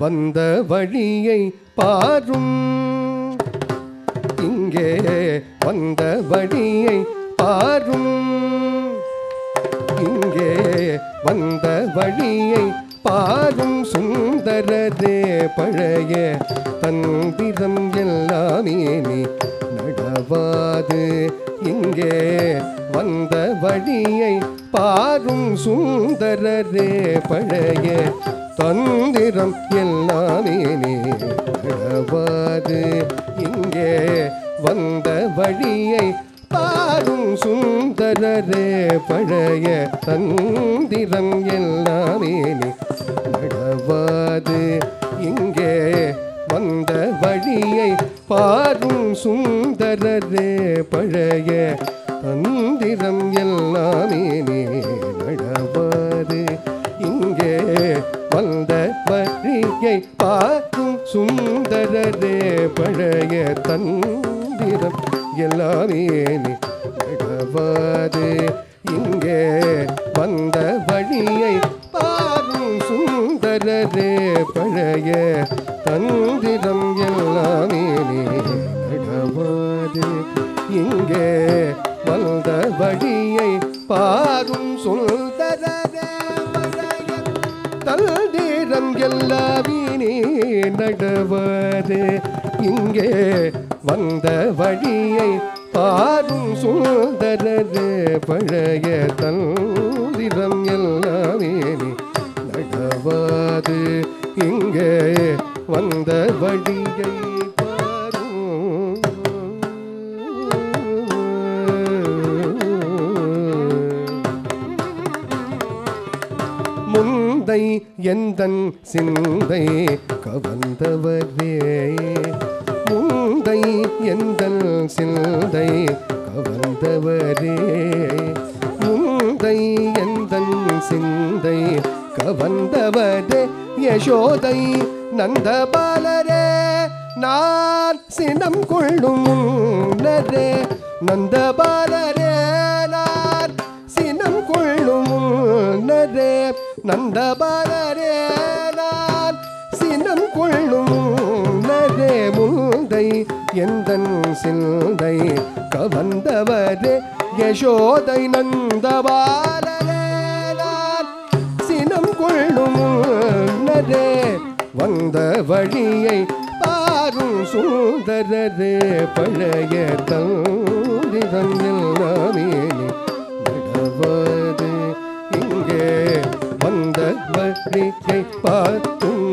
வந்த வழியை பாரும் இங்கே வந்த வழியை பாரும் இங்கே வந்த வழியை பாரும் சுந்தரரே பழைய தந்திரம் எல்லாமே நீ நடவாது இங்கே வந்த வழியை பாரும் சுந்தரரே பழைய தந்திரம் எல்லாமே நீ நடவாது இங்கே வந்த வழியை பாரும் சுந்தரரே பழைய தந்திரம் எல்லாமே நீ நடவாது இங்கே வந்த வழியை பாரும் சுந்தரரே பழைய தந்திரம் எல்லாமே நீ நடவாது இங்கே வந்த வழியை பாரும் சுந்தரரே பழைய தந்திரம் எல்லாமே நீ நடவாது இங்கே வந்த வழியை பாரும் சுந்தரரே பழைய தந்திரம் எல்லாமே நீ நடவாது இங்கே வந்த வழியை பாரும் சுந்தரரே பழைய தந்திரம் எல்லாமே நீ நடவாது இங்கே வந்த வழியை பாரும் சுந்தரரே பழைய தந்திரம் எல்லாமே நீ நடவாது இங்கே வந்த வழியை பாரும் முந்தை எந்தன் சிந்தை கவர்ந்தவரே முந்தை எந்தன் சிந்தை கவர்ந்தவரே முந்தை எந்தன் சிந்தை கவர்ந்தவரே யசோதை நந்தபாலரே நான் சினம் கொள்ளும் முன்னரே நந்தபாலரே நான் சினம் கொள்ளும் முன்னரே நந்தபாலரே நான் சினம் கொள்ளும் முன்னரே முந்தை எந்தன் சிந்தை கவர்ந்தவரே யசோதை நந்தபாலரே நான் சினம் கொள்ளும் முன்னரே வந்த வழியை பாரும் சுந்தரரே பழைய தந்திரம் எல்லாமே நடவாது இங்கே வந்த வழியை பாரும்